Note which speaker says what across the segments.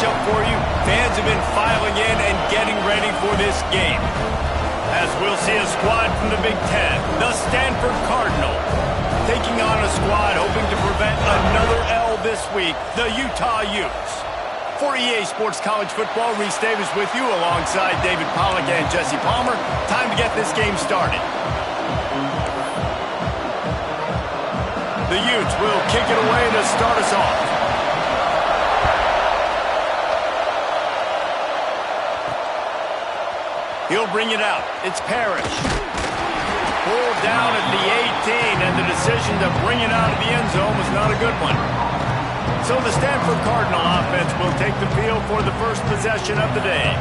Speaker 1: matchup for you. Fans have been filing in and getting ready for this game. As we'll see a squad from the Big Ten, the Stanford Cardinal, taking on a squad hoping to prevent another L this week, the Utah Utes. For EA Sports College Football, Reese Davis with you alongside David Pollack and Jesse Palmer. Time to get this game started. The Utes will kick it away to start us off. He'll bring it out. It's Parrish. Pulled down at the 18, and the decision to bring it out of the end zone was not a good one. So the Stanford Cardinal offense will take the field for the first possession of the day.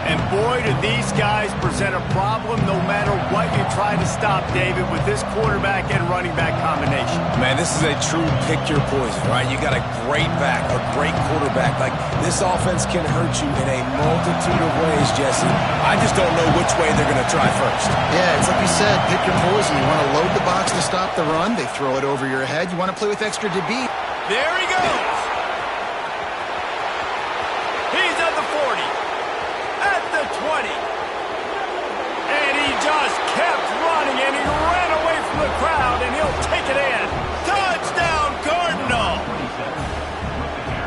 Speaker 1: And boy, do these guys present a problem no matter what you try to stop, David, with this quarterback and running back combination.
Speaker 2: Man, this is a true pick your poison, right? You got a great back, a great quarterback. Like, this offense can hurt you in a multitude of ways, Jesse. I just don't know which way they're going to try first.
Speaker 3: Yeah, it's like you said, pick your poison. You want to load the box to stop the run, they throw it over your head. You want to play with extra DB.
Speaker 1: There he goes. He's at the 40, at the 20. And he just kept running, and he ran away from the crowd, and he'll take it in. Touchdown, Cardinal.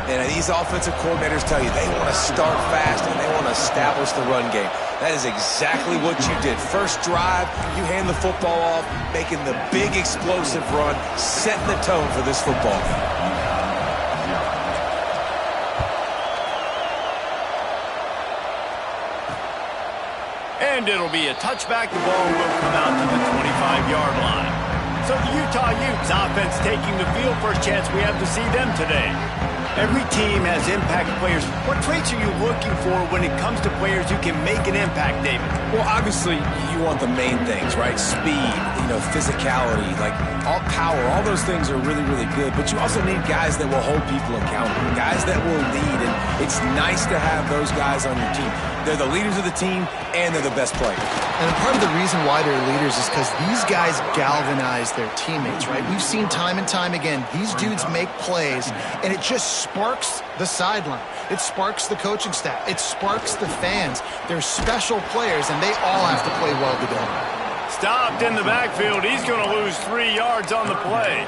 Speaker 2: And these offensive coordinators tell you they want to start fast and they want to establish the run game. That is exactly what you did. First drive, you hand the football off, making the big explosive run, setting the tone for this football game.
Speaker 1: And it'll be a touchback. The ball will come out to the 25-yard line. So the Utah Utes offense taking the field. First chance we have to see them today. Every team has impact players. What traits are you looking for when it comes to players who can make an impact, David?
Speaker 2: Well, obviously, you want the main things, right? Speed, physicality, like all power, all those things are really, really good. But you also need guys that will hold people accountable, guys that will lead. And it's nice to have those guys on your team. They're the leaders of the team, and they're the best players.
Speaker 3: And part of the reason why they're leaders is because these guys galvanize their teammates, right? We've seen time and time again, these dudes make plays, and it just sparks the sideline. It sparks the coaching staff. It sparks the fans. They're special players, and they all have to play well together.
Speaker 1: Stopped in the backfield. He's going to lose 3 yards on the play.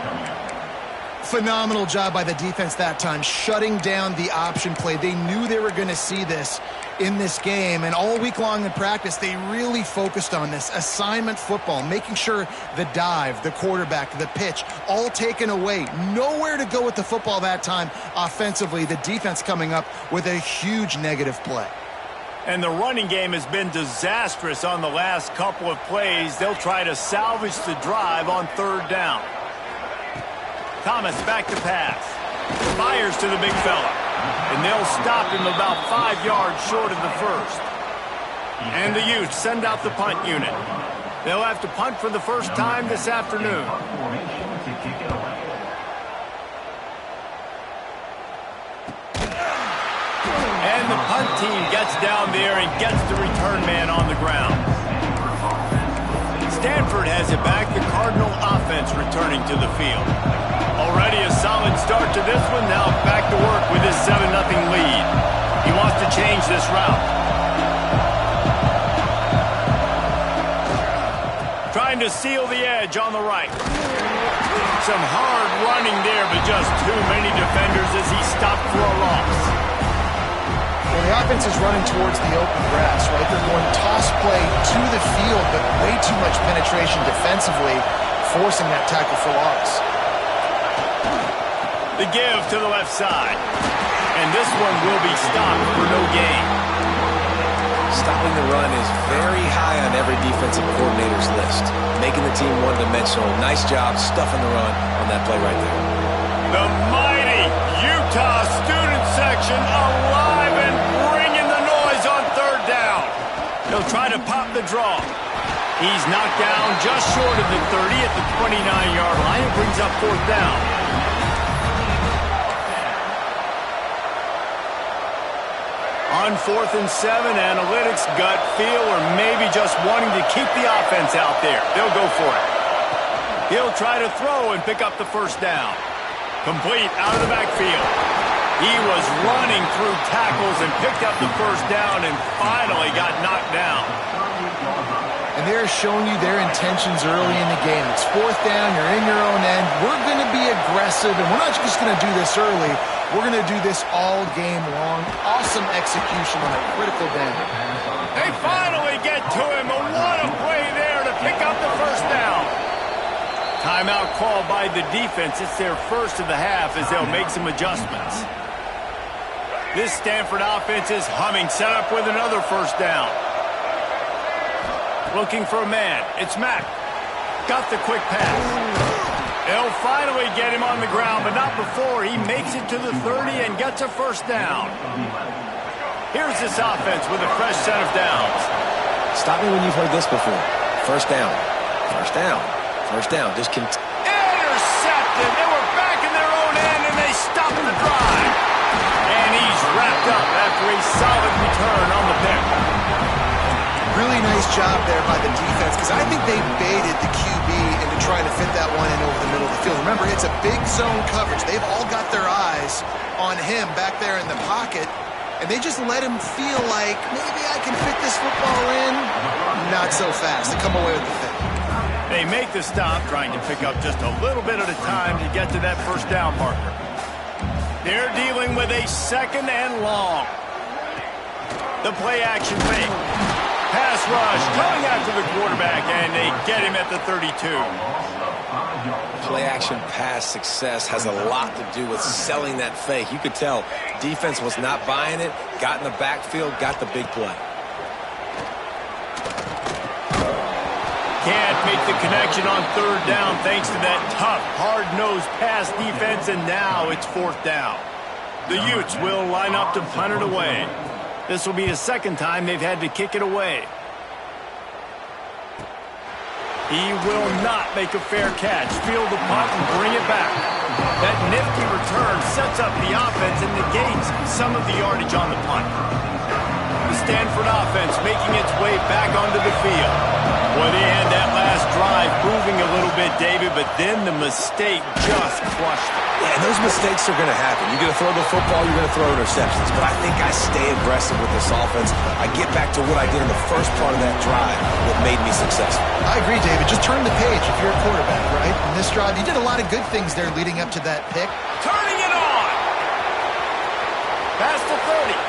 Speaker 3: Phenomenal job by the defense that time, shutting down the option play. They knew they were going to see this in this game, and all week long in practice, they really focused on this assignment football, making sure the dive, the quarterback, the pitch, all taken away. Nowhere to go with the football that time offensively. The defense coming up with a huge negative play.
Speaker 1: And the running game has been disastrous on the last couple of plays. They'll try to salvage the drive on third down. Thomas back to pass. Fires to the big fella. And they'll stop him about 5 yards short of the first. And the Utes send out the punt unit. They'll have to punt for the first time this afternoon. And the punt team gets down there and gets the return man on the ground. Stanford has it back. The Cardinal offense returning to the field. Already a solid start to this one. Now back to work with his 7-0 lead. He wants to change this route. Trying to seal the edge on the right. Some hard running there, but just too many defenders as he stopped for a loss.
Speaker 3: Well, the offense is running towards the open grass, right? They're going toss play to the field, but way too much penetration defensively, forcing that tackle for loss.
Speaker 1: The give to the left side. And this one will be stopped for no gain.
Speaker 2: Stopping the run is very high on every defensive coordinator's list. Making the team one-dimensional. Nice job stuffing the run on that play right there.
Speaker 1: The mighty Utah student section alive and bringing the noise on third down. He'll try to pop the draw. He's knocked down just short of the 30 at the 29-yard line. It brings up fourth down. On 4th and 7, analytics, gut feel, or maybe just wanting to keep the offense out there. They'll go for it. He'll try to throw and pick up the first down. Complete out of the backfield. He was running through tackles and picked up the first down and finally got knocked down.
Speaker 3: And they're showing you their intentions early in the game. It's fourth down, you're in your own end. We're going to be aggressive, and we're not just going to do this early. We're going to do this all game long. Awesome execution on a critical down.
Speaker 1: They finally get to him, and what a play there to pick up the first down. Timeout called by the defense. It's their first of the half as they'll make some adjustments. This Stanford offense is humming, set up with another first down. Looking for a man. It's Mack. Got the quick pass. They'll finally get him on the ground, but not before he makes it to the 30 and gets a first down. Here's this offense with a fresh set of downs.
Speaker 2: Stop me when you've heard this before. First down. First down. First down. Just continue.
Speaker 1: Intercepted. They were back in their own end, and they stopped the drive. And he's wrapped up after a solid return on the pick.
Speaker 3: Really nice job there by the defense, because I think they baited the QB into trying to fit that one in over the middle of the field. Remember, it's a big zone coverage. They've all got their eyes on him back there in the pocket, and they just let him feel like, maybe I can fit this football in. Not so fast. They come away with the fit.
Speaker 1: They make the stop, trying to pick up just a little bit at a time to get to that first down marker. They're dealing with a second and long. The play action fake. Pass rush, coming after the quarterback, and they get him at the 32.
Speaker 2: Play action pass success has a lot to do with selling that fake. You could tell defense was not buying it, got in the backfield, got the big play.
Speaker 1: Can't make the connection on third down thanks to that tough, hard-nosed pass defense, and now it's fourth down. The Utes will line up to punt it away. This will be the second time they've had to kick it away. He will not make a fair catch. Field the punt and bring it back. That nifty return sets up the offense and negates some of the yardage on the punt. The Stanford offense making its way back onto the field. Well, they had that last drive moving a little bit, David, but then the mistake just crushed it.
Speaker 2: Yeah, and those mistakes are going to happen. You're going to throw the football, you're going to throw interceptions. But I think I stay aggressive with this offense. I get back to what I did in the first part of that drive that made me successful.
Speaker 3: I agree, David. Just turn the page if you're a quarterback, right? In this drive, you did a lot of good things there leading up to that pick.
Speaker 1: Turning it on! Past the 30.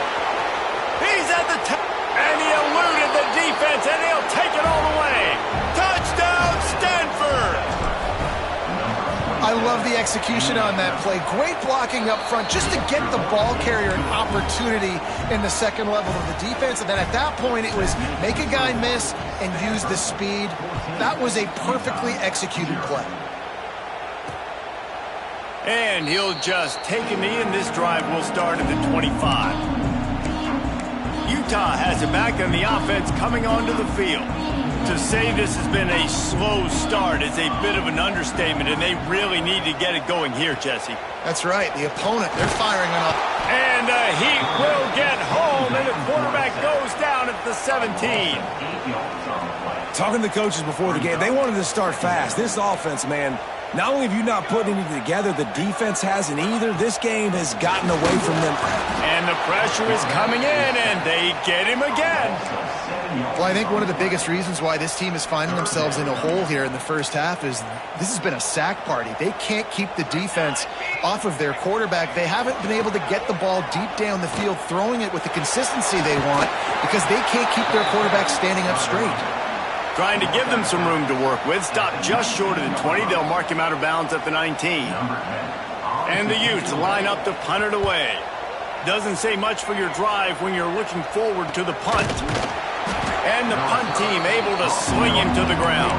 Speaker 1: He's at the top. And he eluded the defense, and he'll take it all the way. Touchdown, Stanford!
Speaker 3: I love the execution on that play. Great blocking up front just to get the ball carrier an opportunity in the second level of the defense. And then at that point, it was make a guy miss and use the speed. That was a perfectly executed play.
Speaker 1: And he'll just take a knee, and this drive will start at the 25. Utah has it back on the offense coming onto the field. To say this has been a slow start is a bit of an understatement, and they really need to get it going here, Jesse.
Speaker 3: That's right. The opponent, they're firing on all.
Speaker 1: And he will get home, and the quarterback goes down at the 17.
Speaker 2: Talking to the coaches before the game, they wanted to start fast. This offense, man, not only have you not put anything together, the defense hasn't either. This game has gotten away from them.
Speaker 1: And the pressure is coming in, and they get him again.
Speaker 3: Well, I think one of the biggest reasons why this team is finding themselves in a hole here in the first half is this has been a sack party. They can't keep the defense off of their quarterback. They haven't been able to get the ball deep down the field, throwing it with the consistency they want because they can't keep their quarterback standing up straight.
Speaker 1: Trying to give them some room to work with. Stopped just short of the 20. They'll mark him out of bounds at the 19. And the Utes line up to punt it away. Doesn't say much for your drive when you're looking forward to the punt. And the punt team able to sling him to the ground.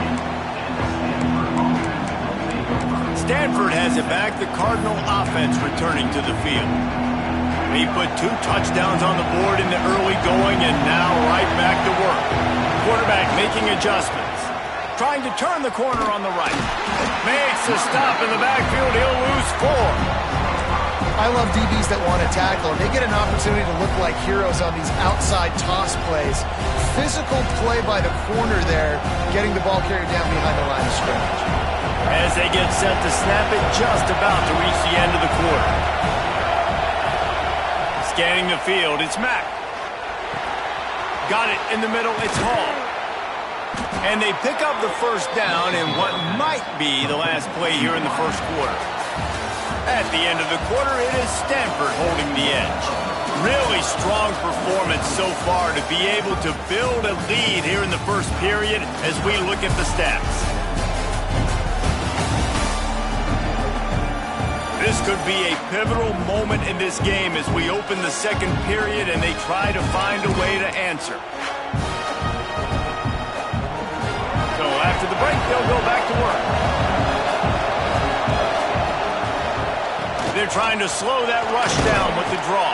Speaker 1: Stanford has it back. The Cardinal offense returning to the field. He put 2 touchdowns on the board in the early going, and now right back to work. Quarterback making adjustments. Trying to turn the corner on the right. Makes a stop in the backfield. He'll lose 4.
Speaker 3: I love DBs that want to tackle, and they get an opportunity to look like heroes on these outside toss plays. Physical play by the corner there, getting the ball carried down behind the line of scrimmage.
Speaker 1: As they get set to snap it, just about to reach the end of the quarter. Scanning the field, it's Mack. Got it in the middle, it's Hall. And they pick up the first down in what might be the last play here in the first quarter. At the end of the quarter, it is Stanford holding the edge. Really strong performance so far to be able to build a lead here in the first period as we look at the stats. This could be a pivotal moment in this game as we open the second period and they try to find a way to answer. So after the break, they'll go back to work. They're trying to slow that rush down with the draw.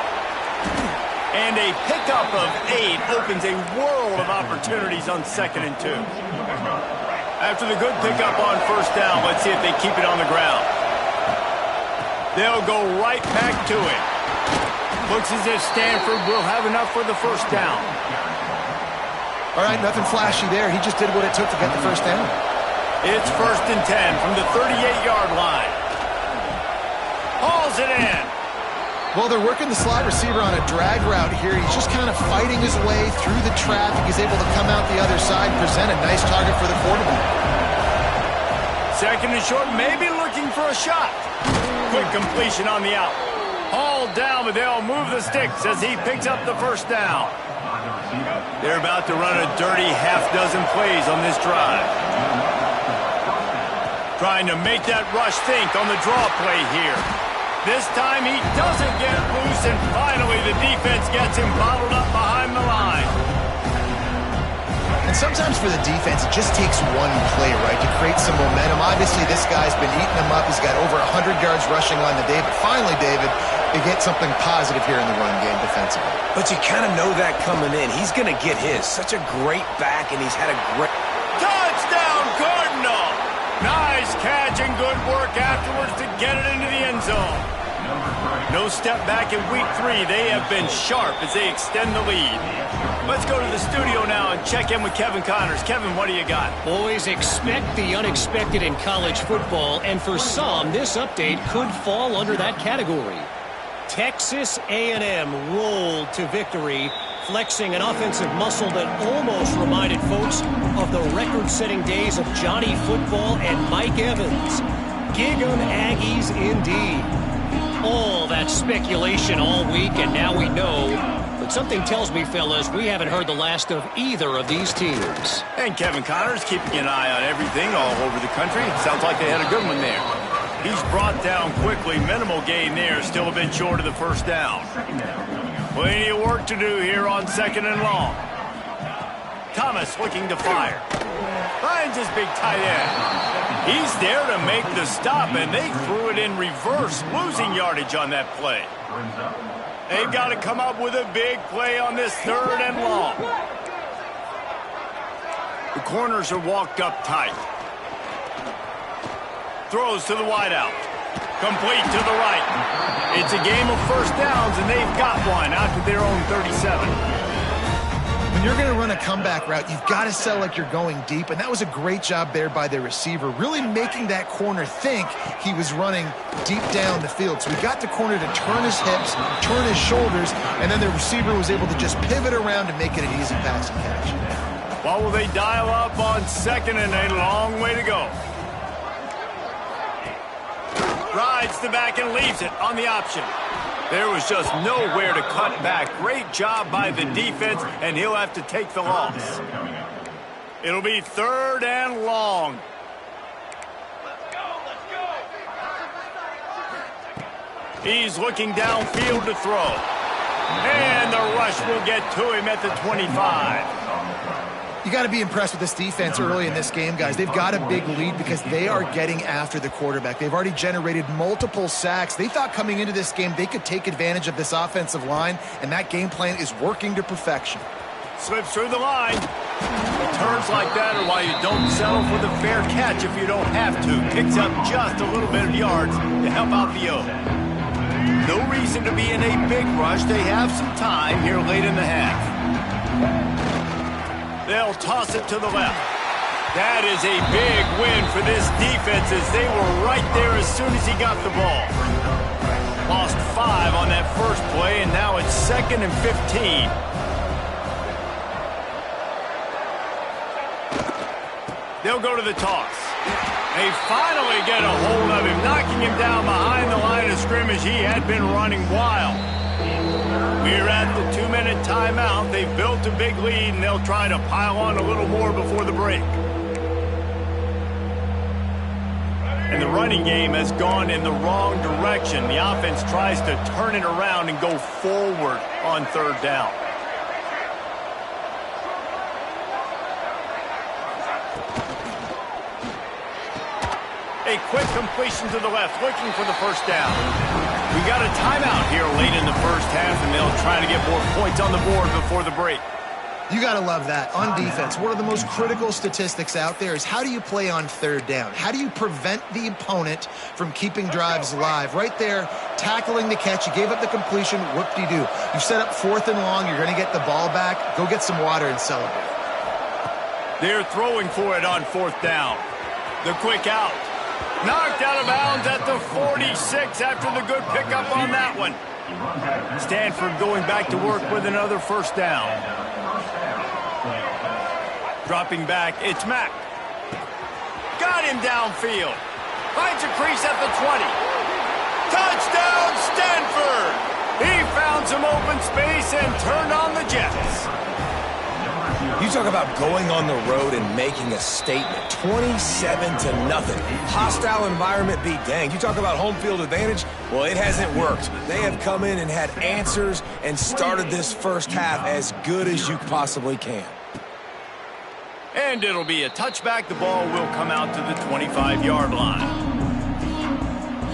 Speaker 1: And a pickup of 8 opens a world of opportunities on 2nd and 2. After the good pickup on first down, let's see if they keep it on the ground. They'll go right back to it. Looks as if Stanford will have enough for the first down.
Speaker 3: All right, nothing flashy there. He just did what it took to get the first down.
Speaker 1: It's 1st and 10 from the 38-yard line. Hauls it in.
Speaker 3: Well, they're working the slot receiver on a drag route here. He's just kind of fighting his way through the traffic. He's able to come out the other side, present a nice target for the quarterback.
Speaker 1: 2nd and short, maybe looking for a shot. Quick completion on the out. Hauled down, but they'll move the sticks as he picks up the first down. They're about to run a dirty half-dozen plays on this drive. Trying to make that rush think on the draw play here. This time he doesn't get loose, and finally the defense gets him bottled up behind the line.
Speaker 3: And sometimes for the defense, it just takes one play, right, to create some momentum. Obviously, this guy's been eating them up. He's got over 100 yards rushing on the day. But finally, David, they get something positive here in the run game defensively.
Speaker 2: But you kind of know that coming in. He's going to get his. Such a great back, and he's had a great...
Speaker 1: Touchdown, Cardinal! Nice catch and good work afterwards to get it into the end zone. No step back in week 3. They have been sharp as they extend the lead. Let's go to the studio now and check in with Kevin Connors. Kevin, what do you got?
Speaker 4: Always expect the unexpected in college football, and for some, this update could fall under that category. Texas A&M rolled to victory, flexing an offensive muscle that almost reminded folks of the record-setting days of Johnny Football and Mike Evans. Gig 'em Aggies indeed. All that speculation all week, and now we know. But something tells me, fellas, we haven't heard the last of either of these teams.
Speaker 1: And Kevin Connors keeping an eye on everything all over the country. Sounds like they had a good one there. He's brought down quickly. Minimal gain there. Still a bit short of the first down. Plenty of work to do here on 2nd and long. Thomas looking to fire. Finds his big tight end. He's there to make the stop, and they threw it in reverse, losing yardage on that play. They've got to come up with a big play on this 3rd and long. The corners are walked up tight. Throws to the wideout. Complete to the right. It's a game of first downs, and they've got one out to their own 37.
Speaker 3: When you're going to run a comeback route, you've got to sell like you're going deep, and that was a great job there by the receiver, really making that corner think he was running deep down the field. So he got the corner to turn his hips, turn his shoulders, and then the receiver was able to just pivot around and make it an easy pass and catch.
Speaker 1: What will they dial up on 2nd and a long way to go? Rides the back and leaves it on the option. There was just nowhere to cut back. Great job by the defense, and he'll have to take the loss. It'll be 3rd and long. He's looking downfield to throw. And the rush will get to him at the 25.
Speaker 3: You got to be impressed with this defense early in this game, guys. They've got a big lead because they are getting after the quarterback. They've already generated multiple sacks. They thought coming into this game they could take advantage of this offensive line, and that game plan is working to perfection.
Speaker 1: Slips through the line. Returns like that are why you don't settle for the fair catch if you don't have to. Picks up just a little bit of yards to help out the O. No reason to be in a big rush. They have some time here late in the half. They'll toss it to the left. That is a big win for this defense as they were right there as soon as he got the ball. Lost 5 on that first play, and now it's 2nd and 15. They'll go to the toss. They finally get a hold of him, knocking him down behind the line of scrimmage. He had been running wild. We're at the 2-minute timeout. They've built a big lead, and they'll try to pile on a little more before the break. And the running game has gone in the wrong direction. The offense tries to turn it around and go forward on 3rd down. A quick completion to the left, looking for the first down. We got a timeout here late in the first half, and they'll try to get more points on the board before the break.
Speaker 3: You got to love that. On defense, one of the most critical statistics out there is how do you play on 3rd down? How do you prevent the opponent from keeping drives alive? Right there, tackling the catch. You gave up the completion. Whoop-de-doo. You set up 4th and long. You're going to get the ball back. Go get some water and celebrate.
Speaker 1: They're throwing for it on 4th down. The quick out. Knocked out of bounds at the 46 after the good pickup on that one. Stanford going back to work with another first down. Dropping back, it's Mack. Got him downfield. Finds a crease at the 20. Touchdown, Stanford! He found some open space and turned on the Jets.
Speaker 2: You talk about going on the road and making a statement. 27-0. Hostile environment be danged. You talk about home field advantage. Well, it hasn't worked. They have come in and had answers and started this first half as good as you possibly can.
Speaker 1: And it'll be a touchback. The ball will come out to the 25-yard line.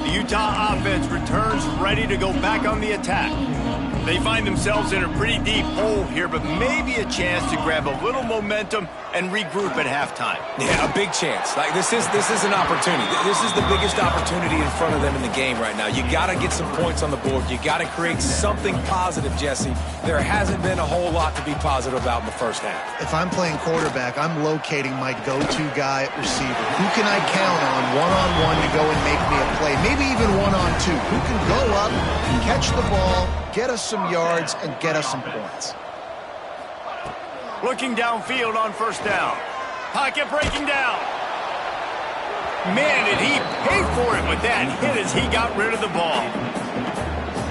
Speaker 1: The Utah offense returns ready to go back on the attack. They find themselves in a pretty deep hole here, but maybe a chance to grab a little momentum and regroup at halftime.
Speaker 2: Yeah, a big chance. Like this is an opportunity. This is the biggest opportunity in front of them in the game right now. You got to get some points on the board. You got to create something positive, Jesse. There hasn't been a whole lot to be positive about in the first half.
Speaker 3: If I'm playing quarterback, I'm locating my go-to guy at receiver. Who can I count on one-on-one to go and make me a play? Maybe even one-on-two. Who can go up, catch the ball, get us some yards, and get us some points.
Speaker 1: Looking downfield on first down. Pocket breaking down. Man, did he pay for it with that hit as he got rid of the ball.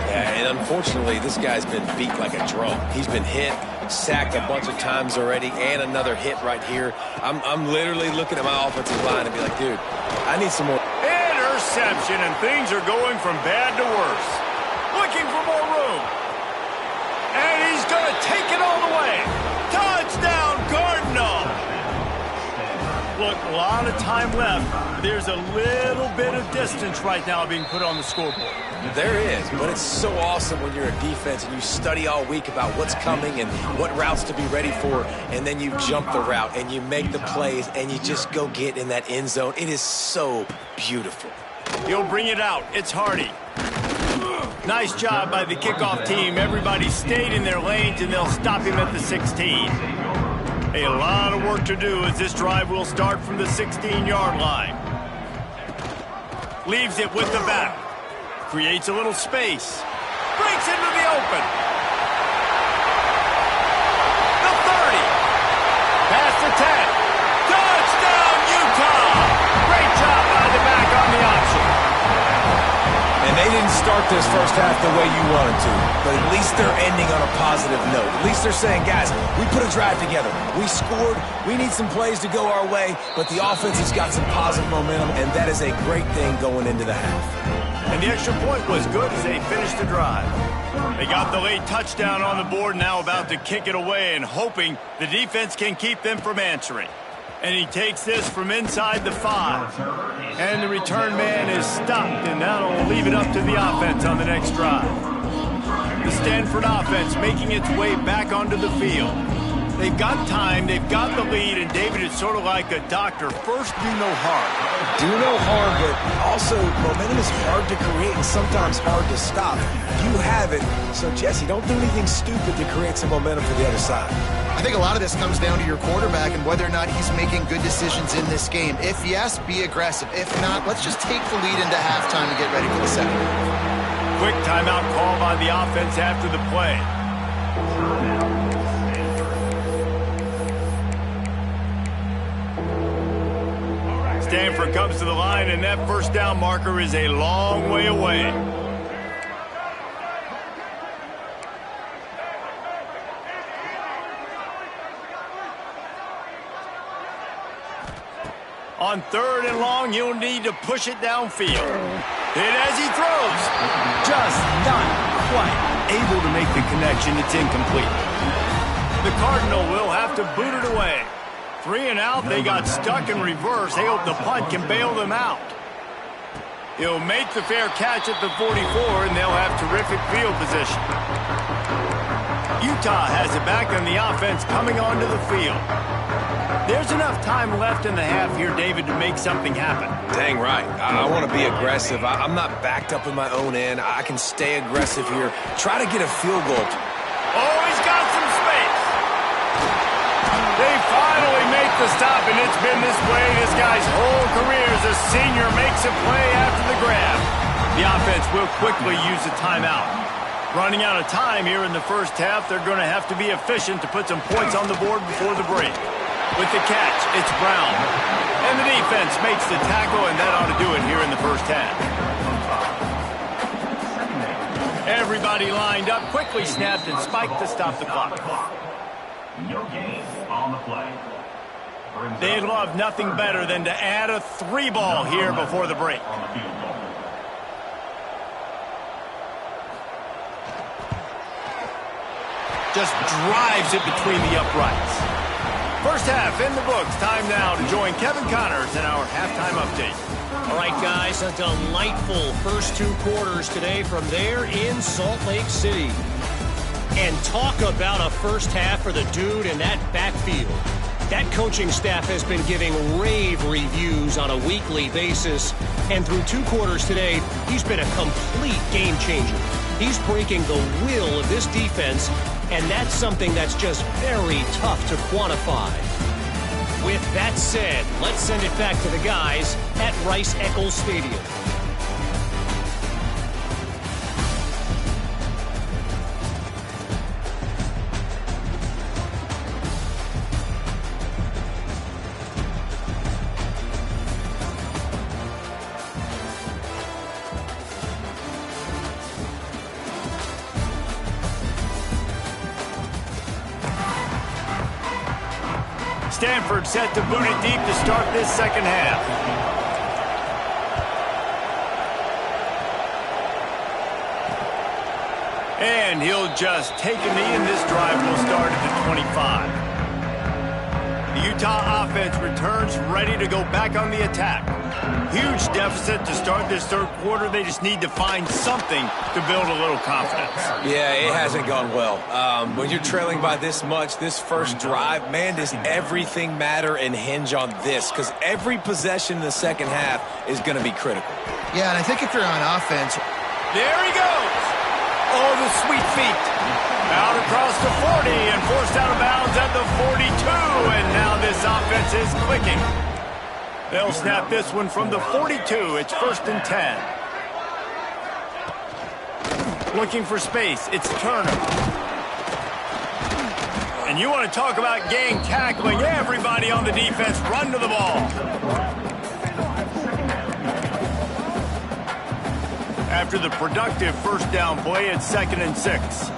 Speaker 2: Yeah, and unfortunately, this guy's been beat like a drum. He's been hit, sacked a bunch of times already, and another hit right here. I'm literally looking at my offensive line and be like, dude, I need some more.
Speaker 1: Interception, and things are going from bad to worse. Looking for more room. And he's going to take it all the way. Touchdown, Cardinal. Look, a lot of time left. There's a little bit of distance right now being put on the scoreboard.
Speaker 2: There is, but it's so awesome when you're a defense and you study all week about what's coming and what routes to be ready for, and then you jump the route and you make the plays and you just go get in that end zone. It is so beautiful.
Speaker 1: He'll bring it out. It's Hardy. Nice job by the kickoff team. Everybody stayed in their lanes, and they'll stop him at the 16. A lot of work to do as this drive will start from the 16-yard line. Leaves it with the back. Creates a little space. Breaks into the open. The 30. Past the 10. Touchdown, Utah! Great job by the back on the option.
Speaker 2: And they didn't start this first half the way you wanted to, but at least they're ending on a positive note. At least they're saying, guys, we put a drive together. We scored. We need some plays to go our way, but the offense has got some positive momentum, and that is a great thing going into the half.
Speaker 1: And the extra point was good as they finished the drive. They got the late touchdown on the board, now about to kick it away and hoping the defense can keep them from answering. And he takes this from inside the 5. And the return man is stopped, and that'll leave it up to the offense on the next drive. The Stanford offense making its way back onto the field. They've got time, they've got the lead, and David is sort of like a doctor. First, do no harm.
Speaker 2: Do no harm, but also momentum is hard to create and sometimes hard to stop. You have it, so Jesse, don't do anything stupid to create some momentum for the other side.
Speaker 3: I think a lot of this comes down to your quarterback and whether or not he's making good decisions in this game. If yes, be aggressive. If not, let's just take the lead into halftime and get ready for the second.
Speaker 1: quick timeout call by the offense after the play. Stanford comes to the line, and that first down marker is a long way away. On 3rd and long, you'll need to push it downfield. Hit as he throws. Just not quite able to make the connection. It's incomplete. The Cardinal will have to boot it away. 3 and out. They got stuck in reverse. They hope the punt can bail them out. He'll make the fair catch at the 44, and they'll have terrific field position. Utah has it back on the offense coming onto the field. There's enough time left in the half here, David, to make something happen.
Speaker 2: Dang right. I want to be aggressive. I'm not backed up in my own end. I can stay aggressive here. Try to get a field goal.
Speaker 1: Oh, he's got some space. They finally make the stop, and it's been this way this guy's whole career as a senior makes a play after the grab. The offense will quickly use the timeout. Running out of time here in the first half, they're going to have to be efficient to put some points on the board before the break. With the catch, it's Brown. And the defense makes the tackle, and that ought to do it here in the first half. Everybody lined up, quickly snapped and spiked to stop the clock.
Speaker 5: No gain on the play.
Speaker 1: They'd love nothing better than to add a 3-ball here before the break. Just drives it between the uprights. First half in the books. Time now to join Kevin Connors in our halftime update.
Speaker 4: All right, guys, a delightful first 2 quarters today from there in Salt Lake City. And talk about a first half for the dude in that backfield. That coaching staff has been giving rave reviews on a weekly basis. And through 2 quarters today, he's been a complete game changer. He's breaking the will of this defense, and that's something that's just very tough to quantify. With that said, let's send it back to the guys at Rice-Eccles Stadium.
Speaker 1: Stanford set to boot it deep to start this second half. And he'll just take a knee, and this drive will start at the 25. The Utah offense returns ready to go back on the attack. Huge deficit to start this third quarter. They just need to find something to build a little confidence.
Speaker 2: Yeah, it hasn't gone well. When you're trailing by this much, this first drive, man, does everything matter and hinge on this? Because every possession in the second half is going to be critical.
Speaker 3: Yeah, and I think if you're on offense...
Speaker 1: There he goes! Oh, the sweet feet. Out across the 40 and forced out of bounds at the 42. And now this offense is clicking. They'll snap this one from the 42. It's 1st and 10. Looking for space. It's Turner. And you want to talk about gang tackling. Everybody on the defense run to the ball. After the productive first down play, it's 2nd and 6.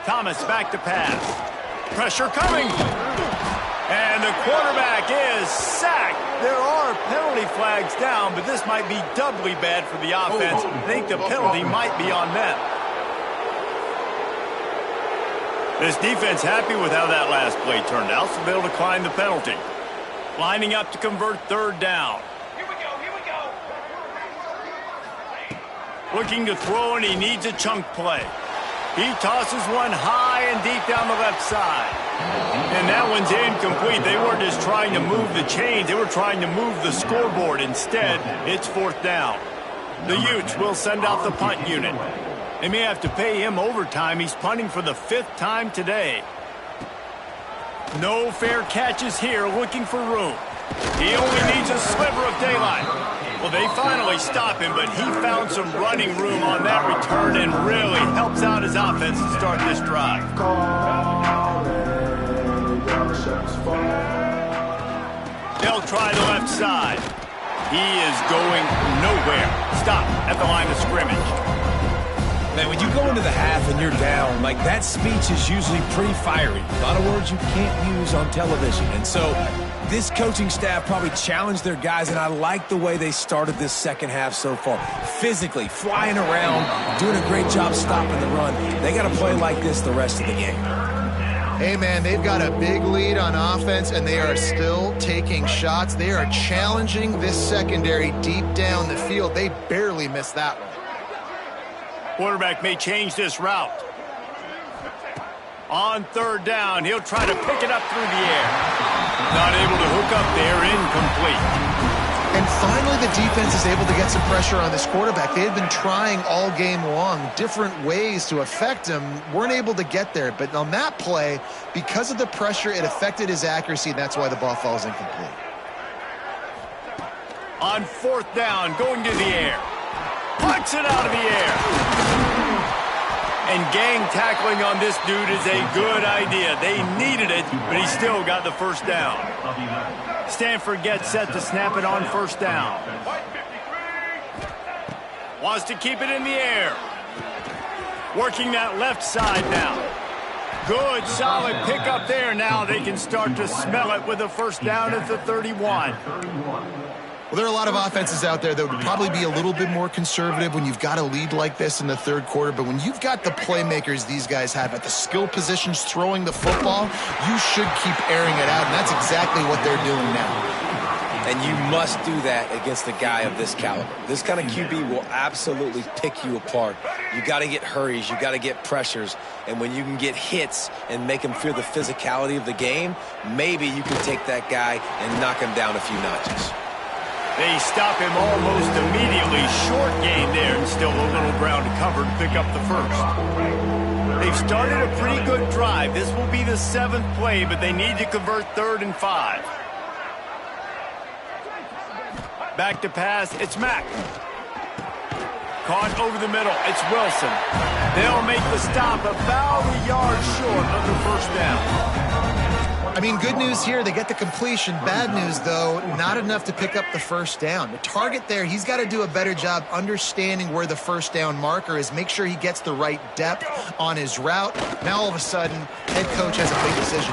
Speaker 1: Thomas back to pass. Pressure coming. And the quarterback is sacked. There are penalty flags down, but this might be doubly bad for the offense. I think the penalty might be on them. This defense happy with how that last play turned out, so they'll decline the penalty. Lining up to convert 3rd down.
Speaker 5: Here we go.
Speaker 1: Looking to throw, and he needs a chunk play. He tosses one high and deep down the left side. And that one's incomplete. They weren't just trying to move the chains. They were trying to move the scoreboard. Instead, it's 4th down. The Utes will send out the punt unit. They may have to pay him overtime. He's punting for the 5th time today. No fair catches here, looking for room. He only needs a sliver of daylight. Well, they finally stop him, but he found some running room on that return and really helps out his offense to start this drive. They'll try the left side. He is going nowhere. Stop at the line of scrimmage.
Speaker 2: Man, when you go into the half and you're down, like that speech is usually pretty fiery. A lot of words you can't use on television. And so this coaching staff probably challenged their guys, and I like the way they started this second half so far. Physically, flying around, doing a great job stopping the run. They got to play like this the rest of the game.
Speaker 3: Hey, man, they've got a big lead on offense, and they are still taking shots. They are challenging this secondary deep down the field. They barely missed that one.
Speaker 1: Quarterback may change this route. On third down, he'll try to pick it up through the air. Not able to hook up there, incomplete.
Speaker 3: And finally, the defense is able to get some pressure on this quarterback. They had been trying all game long, different ways to affect him. Weren't able to get there. But on that play, because of the pressure, it affected his accuracy, and that's why the ball falls incomplete.
Speaker 1: On fourth down, going to the air. Punts it out of the air. And gang tackling on this dude is a good idea. They needed it, but he still got the first down. Stanford gets set to snap it on first down. Wants to keep it in the air. Working that left side now. Good, solid pickup there. Now they can start to smell it with a first down at the 31.
Speaker 3: Well, there are a lot of offenses out there that would probably be a little bit more conservative when you've got a lead like this in the third quarter. But when you've got the playmakers these guys have at the skill positions throwing the football, you should keep airing it out. And that's exactly what they're doing now.
Speaker 2: And you must do that against a guy of this caliber. This kind of QB will absolutely pick you apart. You got to get hurries. You got to get pressures. And when you can get hits and make him feel the physicality of the game, maybe you can take that guy and knock him down a few notches.
Speaker 1: They stop him almost immediately. Short gain there, and still a little ground to cover to pick up the first. They've started a pretty good drive. This will be the 7th play, but they need to convert 3rd and 5. Back to pass, it's Mack. Caught over the middle, it's Wilson. They'll make the stop about a yard short of the first down.
Speaker 3: I mean, good news here, they get the completion. Bad news, though, not enough to pick up the first down. The target there, he's got to do a better job understanding where the first down marker is, make sure he gets the right depth on his route. Now, all of a sudden, head coach has a big decision.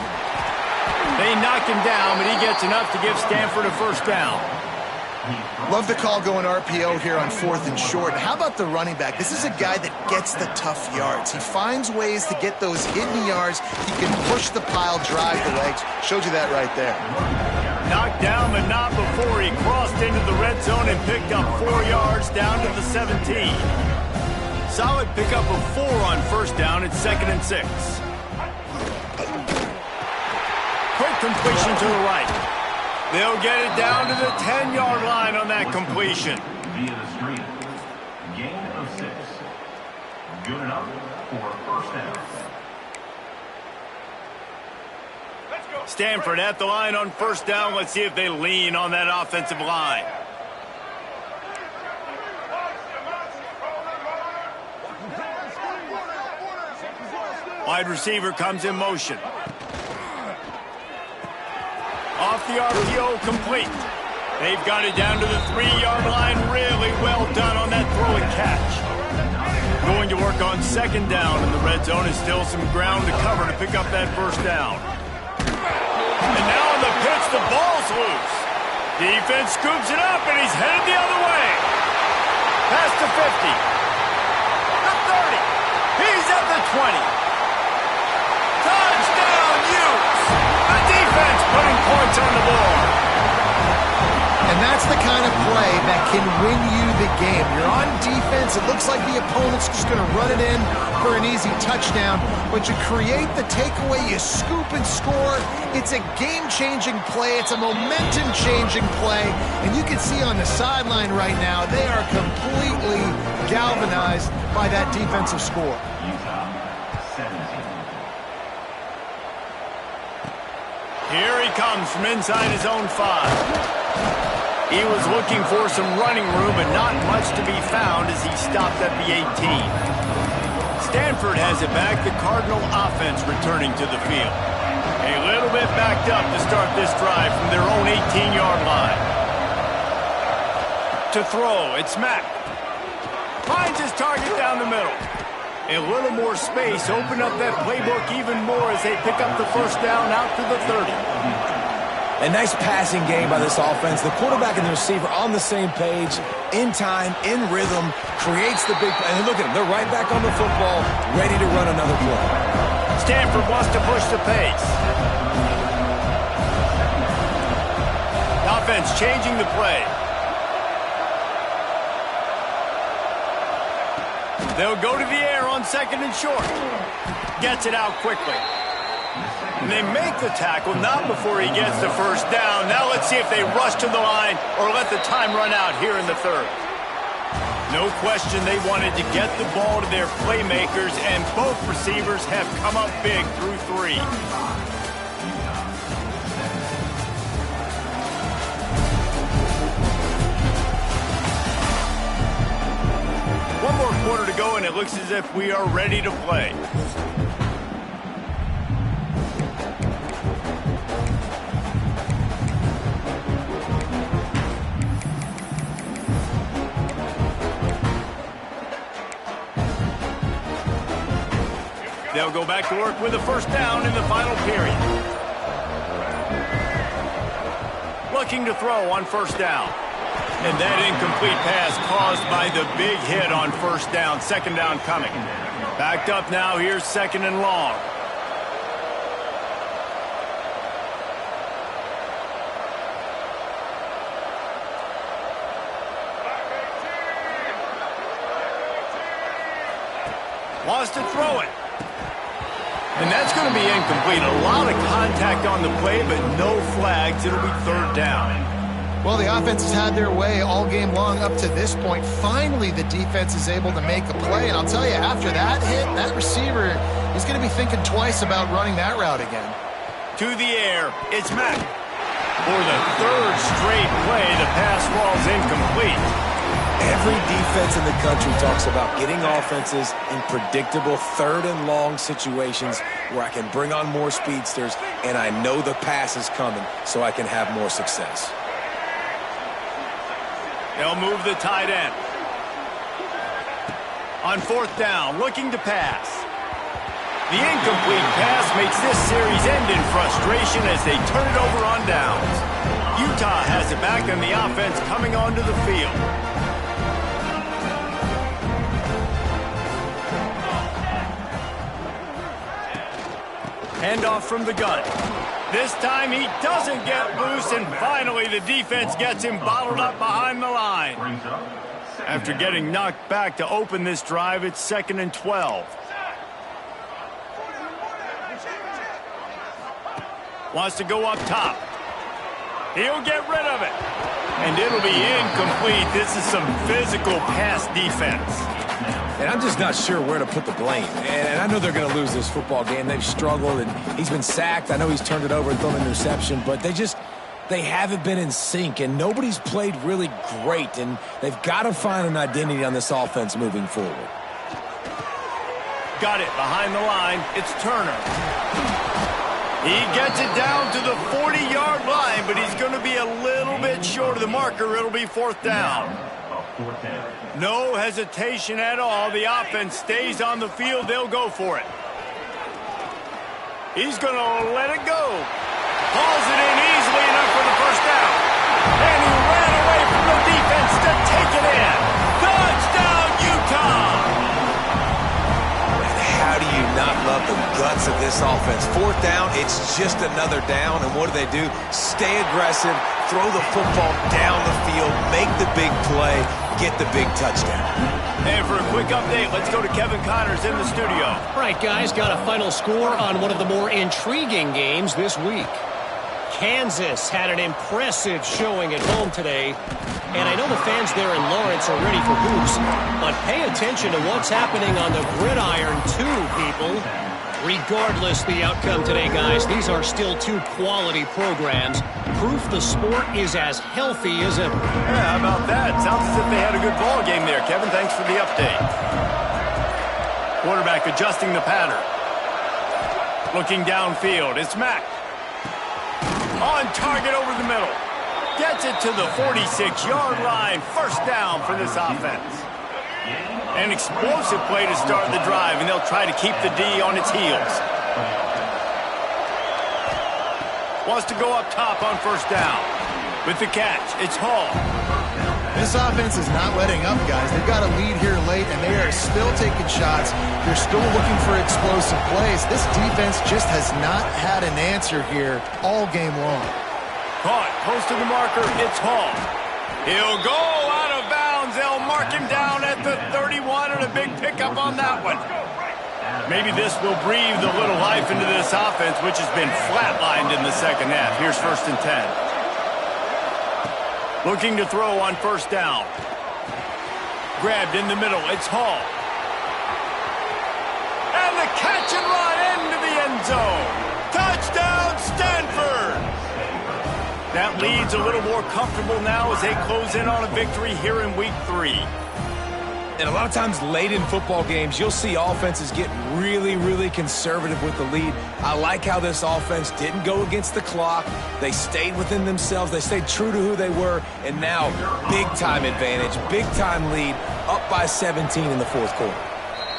Speaker 1: They knock him down, but he gets enough to give Stanford a first down.
Speaker 3: Love the call going RPO here on 4th and short. How about the running back? This is a guy that gets the tough yards. He finds ways to get those hidden yards. He can push the pile, drive the legs. Showed you that right there.
Speaker 1: Knocked down, but not before he crossed into the red zone and picked up 4 yards down to the 17. Solid pickup of 4 on first down. It's 2nd and 6. Quick completion to the right. They'll get it down to the 10-yard line on that completion.
Speaker 5: Via the screen. Gain of 6. Good enough for first down. Let's go.
Speaker 1: Stanford at the line on first down. Let's see if they lean on that offensive line. Wide receiver comes in motion. Off the RPO, complete. They've got it down to the 3-yard line. Really well done on that throw and catch. Going to work on 2nd down in the red zone. Is still some ground to cover to pick up that first down. And now on the pitch, the ball's loose. Defense scoops it up, and he's headed the other way. Past the 50. The 30. He's at the 20. Touchdown, Utes. The defense putting points on the board.
Speaker 3: And that's the kind of play that can win you the game. You're on defense. It looks like the opponent's just going to run it in for an easy touchdown. But you create the takeaway. You scoop and score. It's a game-changing play. It's a momentum-changing play. And you can see on the sideline right now, they are completely galvanized by that defensive score.
Speaker 1: Here he comes from inside his own 5. He was looking for some running room, but not much to be found as he stopped at the 18. Stanford has it back. The Cardinal offense returning to the field. A little bit backed up to start this drive from their own 18-yard line. To throw, it's Mack. Finds his target down the middle. A little more space, open up that playbook even more as they pick up the first down out to the 30.
Speaker 2: A nice passing game by this offense. The quarterback and the receiver on the same page, in time, in rhythm, creates the big play. And look at them. They're right back on the football, ready to run another play.
Speaker 1: Stanford wants to push the pace. The offense changing the play. They'll go to the air on second and short. Gets it out quickly. And they make the tackle, not before he gets the first down. Now let's see if they rush to the line or let the time run out here in the third. No question they wanted to get the ball to their playmakers, and both receivers have come up big through 3. One more quarter to go, and it looks as if we are ready to play. They'll go back to work with a first down in the final period. Looking to throw on first down. And that incomplete pass caused by the big hit on first down. Second down coming. Backed up now. Here's second and long. Wants to throw it. And that's going to be incomplete. A lot of contact on the play, but no flags. It'll be third down.
Speaker 3: Well, the offense has had their way all game long up to this point. Finally, the defense is able to make a play. And I'll tell you, after that hit, that receiver is going to be thinking twice about running that route again.
Speaker 1: To the air, it's Mack. For the third straight play, the pass falls incomplete.
Speaker 2: Every defense in the country talks about getting offenses in predictable third and long situations where I can bring on more speedsters and I know the pass is coming so I can have more success.
Speaker 1: They'll move the tight end. On fourth down, looking to pass. The incomplete pass makes this series end in frustration as they turn it over on downs. Utah has it back on the offense coming onto the field. Handoff from the gun. This time he doesn't get loose, and finally the defense gets him bottled up behind the line. After getting knocked back to open this drive, it's 2nd and 12. Wants to go up top. He'll get rid of it. And it'll be incomplete. This is some physical pass defense.
Speaker 2: And I'm just not sure where to put the blame. And I know they're going to lose this football game. They've struggled, and he's been sacked. I know he's turned it over and thrown an interception, but they haven't been in sync, and nobody's played really great, and they've got to find an identity on this offense moving forward.
Speaker 1: Got it behind the line. It's Turner. He gets it down to the 40-yard line, but he's going to be a little bit short of the marker. It'll be fourth down. No hesitation at all. The offense stays on the field. They'll go for it. He's going to let it go. Hauls it in easily enough for the first down. And he ran away from the defense to take it in. Touchdown, Utah!
Speaker 2: How do you not love the guts of this offense? Fourth down, it's just another down, and what do? Stay aggressive, throw the football down the field, make the big play, get the big touchdown.
Speaker 1: And for a quick update, let's go to Kevin Connors in the studio.
Speaker 4: All right, guys, got a final score on one of the more intriguing games this week. Kansas had an impressive showing at home today, and I know the fans there in Lawrence are ready for hoops, but pay attention to what's happening on the gridiron too, people. Regardless the outcome today, guys, these are still two quality programs. Proof the sport is as healthy as ever.
Speaker 1: Yeah, how about that? Sounds as if they had a good ball game there, Kevin. Thanks for the update. Quarterback adjusting the pattern. Looking downfield. It's Mack. On target over the middle. Gets it to the 46-yard line. First down for this offense. An explosive play to start the drive, and they'll try to keep the D on its heels. Wants to go up top on first down. With the catch, it's Hall.
Speaker 3: This offense is not letting up, guys. They've got a lead here late, and they are still taking shots. They're still looking for explosive plays. This defense just has not had an answer here all game long.
Speaker 1: Caught, close to the marker, it's Hall. He'll go out of bounds. They'll mark him down at the 31, and a big pickup on that one. Maybe this will breathe a little life into this offense, which has been flatlined in the second half. Here's 1st and 10. Looking to throw on first down. Grabbed in the middle. It's Hall. And the catch and run into the end zone. Touchdown, Stanford! That lead's a little more comfortable now as they close in on a victory here in Week 3.
Speaker 2: And a lot of times late in football games, you'll see offenses get really, really conservative with the lead. I like how this offense didn't go against the clock. They stayed within themselves. They stayed true to who they were. And now, big-time advantage, big-time lead, up by 17 in the fourth quarter.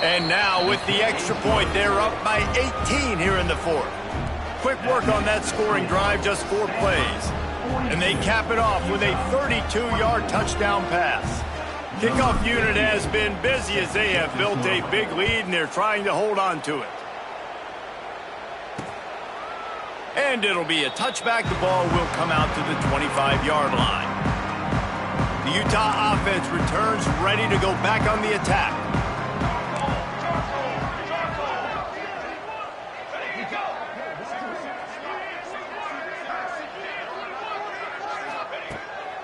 Speaker 1: And now, with the extra point, they're up by 18 here in the fourth. Quick work on that scoring drive, just 4 plays. And they cap it off with a 32-yard touchdown pass. Kickoff unit has been busy as they have built a big lead, and they're trying to hold on to it. And it'll be a touchback. The ball will come out to the 25-yard line. The Utah offense returns ready to go back on the attack.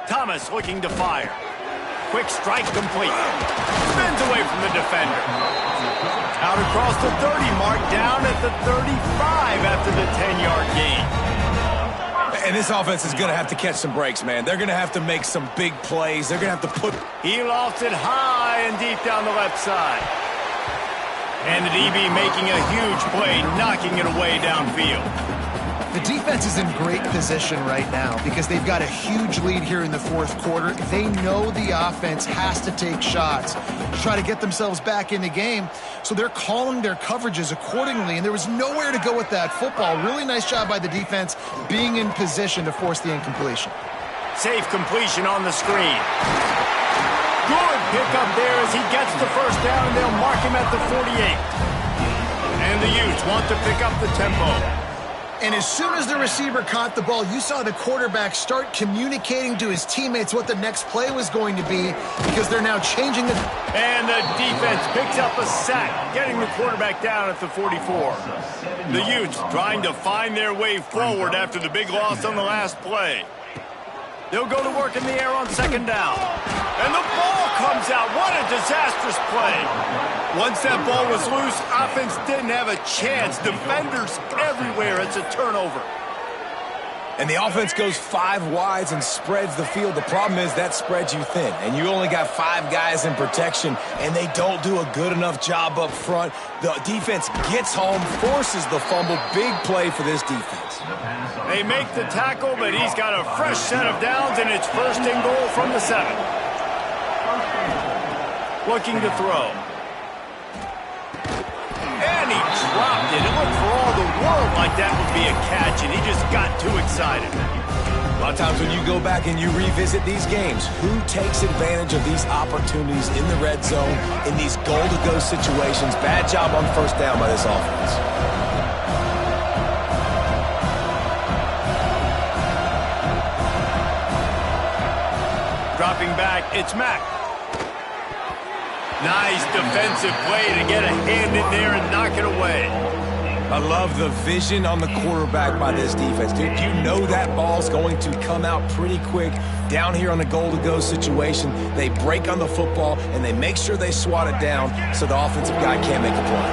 Speaker 1: Thomas looking to fire. Quick strike complete. Spins away from the defender. Out across the 30 mark, down at the 35 after the 10-yard gain.
Speaker 2: And this offense is going to have to catch some breaks, man. They're going to have to make some big plays. They're going to have to put...
Speaker 1: He lofts it high and deep down the left side. And the DB making a huge play, knocking it away downfield.
Speaker 3: The defense is in great position right now because they've got a huge lead here in the fourth quarter. They know the offense has to take shots to try to get themselves back in the game, so they're calling their coverages accordingly, and there was nowhere to go with that football. Really nice job by the defense being in position to force the incompletion.
Speaker 1: Safe completion on the screen. Good pickup there as he gets the first down, and they'll mark him at the 48. And the Utes want to pick up the tempo.
Speaker 3: And as soon as the receiver caught the ball, you saw the quarterback start communicating to his teammates what the next play was going to be because they're now changing the...
Speaker 1: And the defense picks up a sack, getting the quarterback down at the 44. The Utes trying to find their way forward after the big loss on the last play. They'll go to work in the air on second down. And the ball comes out. What a disastrous play. Once that ball was loose, offense didn't have a chance. Defenders everywhere. It's a turnover.
Speaker 2: And the offense goes 5 wides and spreads the field. The problem is that spreads you thin, and you only got 5 guys in protection, and they don't do a good enough job up front. The defense gets home, forces the fumble. Big play for this defense.
Speaker 1: They make the tackle, but he's got a fresh set of downs, and it's 1st and goal from the 7. Looking to throw. And he dropped it. It looked for all the world like that would be a catch, and he just got too excited.
Speaker 2: A lot of times when you go back and you revisit these games, who takes advantage of these opportunities in the red zone, in these goal-to-go situations? Bad job on first down by this offense.
Speaker 1: Dropping back, it's Mack. Nice defensive play to get a hand in there and knock it away.
Speaker 2: I love the vision on the quarterback by this defense. Dude, you know that ball's going to come out pretty quick down here on a goal-to-go situation. They break on the football, and they make sure they swat it down so the offensive guy can't make a play.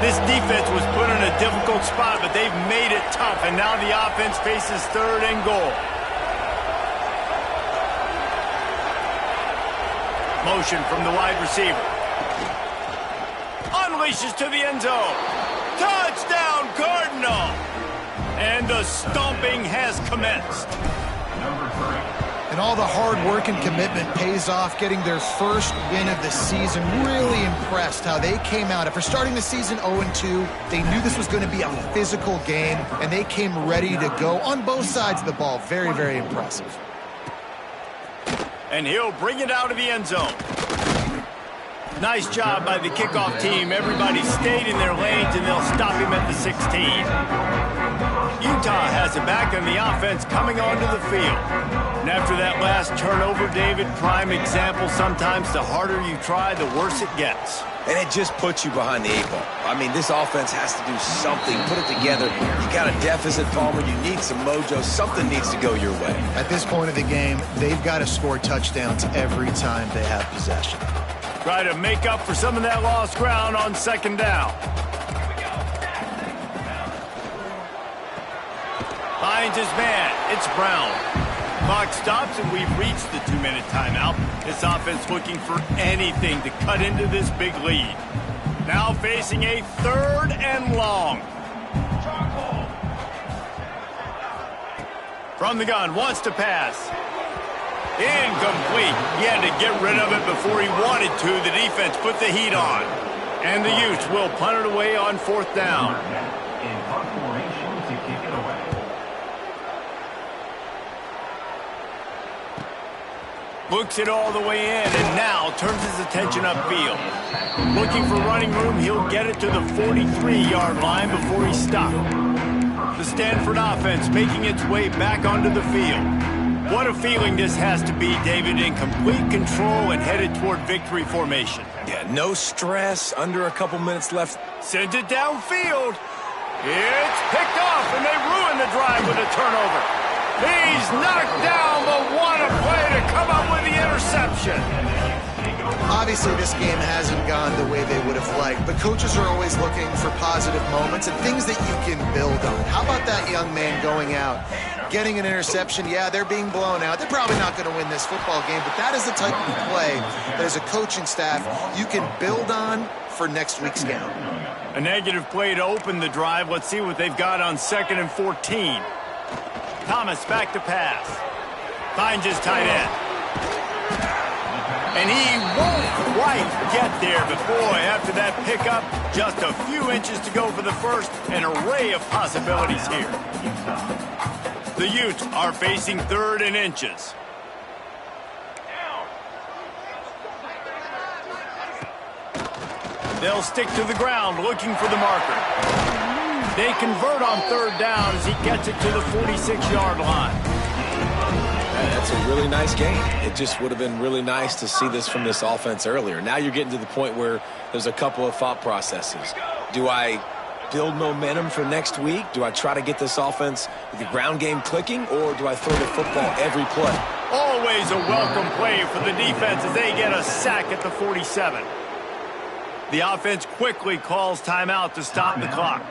Speaker 1: This defense was put in a difficult spot, but they've made it tough, and now the offense faces 3rd and goal. Motion from the wide receiver. Unleashes to the end zone. Touchdown, Cardinal! And the stomping has commenced.
Speaker 5: Number 3.
Speaker 3: And all the hard work and commitment pays off, getting their first win of the season. Really impressed how they came out. After starting the season 0-2, they knew this was going to be a physical game, and they came ready to go on both sides of the ball. Very, very impressive.
Speaker 1: And he'll bring it out of the end zone. Nice job by the kickoff team. Everybody stayed in their lanes, and they'll stop him at the 16. Utah has it back on the offense coming onto the field. And after that last turnover, David, prime example, sometimes the harder you try, the worse it gets.
Speaker 2: And it just puts you behind the 8 ball. I mean, this offense has to do something, put it together. You got a deficit, Palmer. You need some mojo. Something needs to go your way. At
Speaker 3: this point of the game, they've got to score touchdowns every time they have possession.
Speaker 1: Try to make up for some of that lost ground on 2nd down. Finds his man. It's Brown. Clock stops, and we've reached the 2-minute timeout. This offense looking for anything to cut into this big lead. Now facing a 3rd and long. From the gun, wants to pass. Incomplete. He had to get rid of it before he wanted to. The defense put the heat on. And the Utes will punt it away on 4th down.
Speaker 5: In punt formation to kick it away.
Speaker 1: Looks it all the way in, and now turns his attention upfield. Looking for running room, he'll get it to the 43-yard line before he's stopped. The Stanford offense making its way back onto the field. What a feeling this has to be, David, in complete control and headed toward victory formation.
Speaker 2: Yeah, no stress, under a couple minutes left.
Speaker 1: Sends it downfield. It's picked off, and they ruin the drive with a turnover. He's knocked down, but what a play to come up with the interception.
Speaker 3: Obviously, this game hasn't gone the way they would have liked, but coaches are always looking for positive moments and things that you can build on. How about that young man going out, getting an interception? Yeah, they're being blown out. They're probably not going to win this football game, but that is the type of play that as a coaching staff you can build on for next week's game.
Speaker 1: A negative play to open the drive. Let's see what they've got on 2nd and 14. Thomas back to pass. Finds his tight end. And he won't quite get there, but boy, after that pickup, just a few inches to go for the first. An array of possibilities here. The Utes are facing 3rd and inches. They'll stick to the ground looking for the marker. They convert on 3rd down as he gets it to the 46-yard line.
Speaker 2: That's a really nice game. It just would have been really nice to see this from this offense earlier. Now you're getting to the point where there's a couple of thought processes. Do I build momentum for next week? Do I try to get this offense with the ground game clicking, or do I throw the football every play?
Speaker 1: Always a welcome play for the defense as they get a sack at the 47. The offense quickly calls timeout to stop the clock.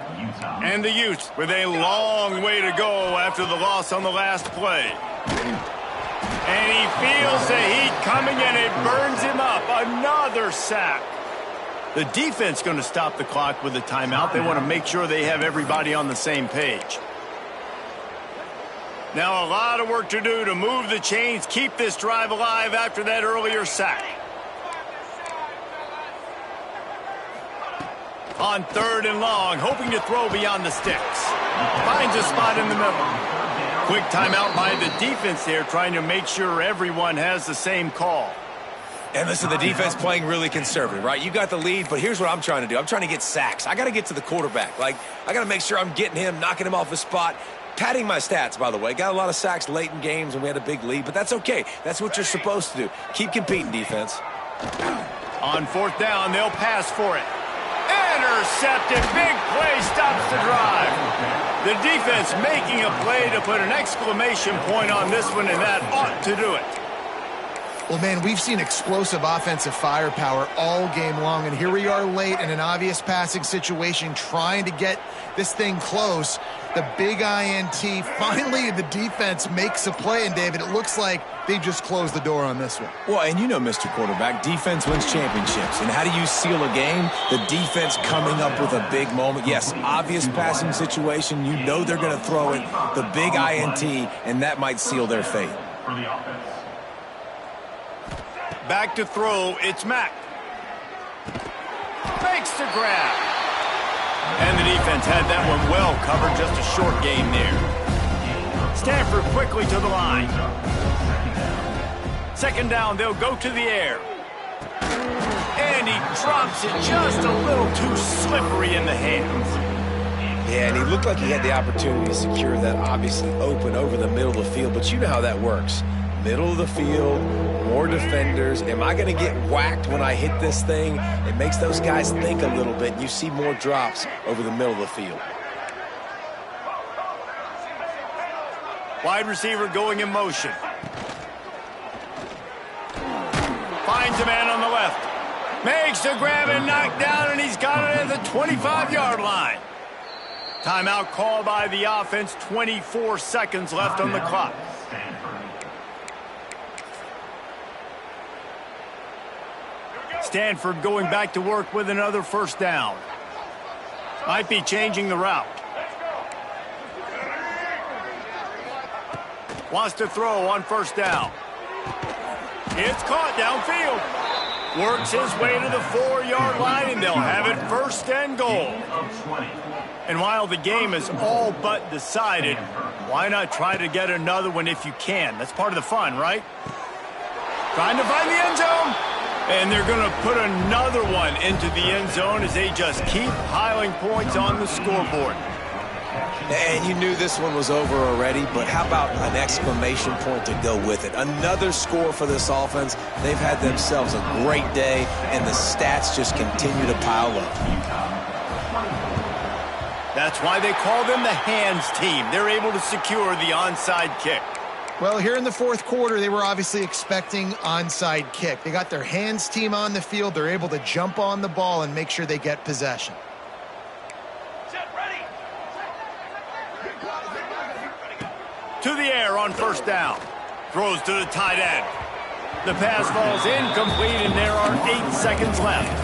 Speaker 1: And the Utes with a long way to go after the loss on the last play. And he feels the heat coming, and it burns him up. Another sack. The defense going to stop the clock with a timeout. They want to make sure they have everybody on the same page. Now a lot of work to do to move the chains, keep this drive alive after that earlier sack. On 3rd and long, hoping to throw beyond the sticks. Finds a spot in the middle. Quick timeout by the defense there, trying to make sure everyone has the same call.
Speaker 2: And listen, the defense playing really conservative, right? You got the lead, but here's what I'm trying to do. I'm trying to get sacks. I got to get to the quarterback. I got to make sure I'm getting him, knocking him off his spot. Padding my stats, by the way. Got a lot of sacks late in games, and we had a big lead, but that's okay. That's what you're supposed to do. Keep competing, defense.
Speaker 1: On 4th down, they'll pass for it. Intercepted. Big play stops the drive. The defense making a play to put an exclamation point on this one, and that ought to do it.
Speaker 3: Well, man, we've seen explosive offensive firepower all game long, and here we are late in an obvious passing situation trying to get this thing close. The big INT, finally the defense makes a play, and David, it looks like they just closed the door on this one.
Speaker 2: Well, and you know, Mr. Quarterback, defense wins championships. And how do you seal a game? The defense coming up with a big moment. Yes, obvious passing situation. You know they're going to throw it. The big INT, and that might seal their fate.
Speaker 5: For the offense.
Speaker 1: Back to throw, it's Mack. Makes the grab. And the defense had that one well covered, just a short game there. Stanford quickly to the line. Second down, they'll go to the air. And he drops it just a little too slippery in the hands.
Speaker 2: Yeah, and he looked like he had the opportunity to secure that obviously open over the middle of the field, but you know how that works. Middle of the field, more defenders. Am I going to get whacked when I hit this thing? It makes those guys think a little bit. You see more drops over the middle of the field.
Speaker 1: Wide receiver going in motion. Finds a man on the left. Makes the grab and knocked down, and he's got it at the 25-yard line. Timeout called by the offense. 24 seconds left on the clock. Stanford going back to work with another first down. Might be changing the route. Wants to throw on first down. It's caught downfield. Works his way to the 4-yard line, and they'll have it first and goal. And while the game is all but decided, why not try to get another one if you can? That's part of the fun, right? Trying to find the end zone. And they're going to put another one into the end zone as they just keep piling points on the scoreboard.
Speaker 2: And you knew this one was over already, but how about an exclamation point to go with it? Another score for this offense. They've had themselves a great day, and the stats just continue to pile up.
Speaker 1: That's why they call them the hands team. They're able to secure the onside kick.
Speaker 3: Well, here in the fourth quarter, they were obviously expecting onside kick. They got their hands team on the field. They're able to jump on the ball and make sure they get possession.
Speaker 1: To the air on first down. Throws to the tight end. The pass falls incomplete, and there are 8 seconds left.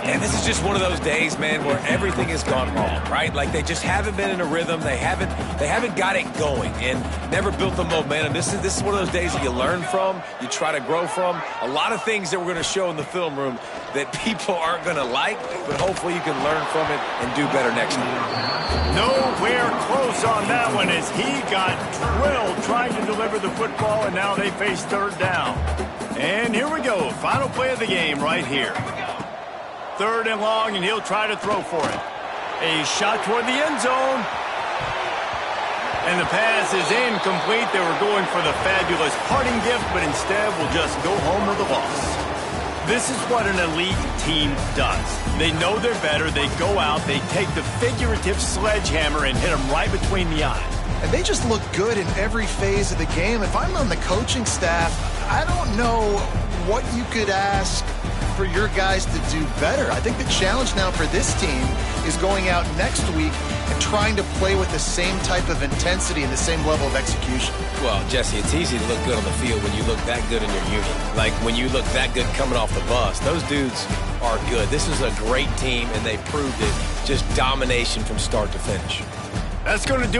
Speaker 2: And this is just one of those days, man, where everything has gone wrong, right? Like they just haven't been in a rhythm. They haven't got it going and never built the momentum. This is one of those days that you learn from, you try to grow from. A lot of things that we're going to show in the film room that people aren't going to like, but hopefully you can learn from it and do better next time.
Speaker 1: Nowhere close on that one as he got drilled trying to deliver the football, and now they face third down. And here we go, final play of the game right here. Third and long, and he'll try to throw for it. A shot toward the end zone. And the pass is incomplete. They were going for the fabulous parting gift, but instead will just go home with a loss. This is what an elite team does. They know they're better. They go out. They take the figurative sledgehammer and hit them right between the eyes.
Speaker 3: And they just look good in every phase of the game. If I'm on the coaching staff, I don't know what you could ask for your guys to do better. I think the challenge now for this team is going out next week and trying to play with the same type of intensity and the same level of execution.
Speaker 2: Well, Jesse, it's easy to look good on the field when you look that good in your unit. Like when you look that good coming off the bus. Those dudes are good. This is a great team, and they proved it. Just domination from start to finish.
Speaker 1: That's going to do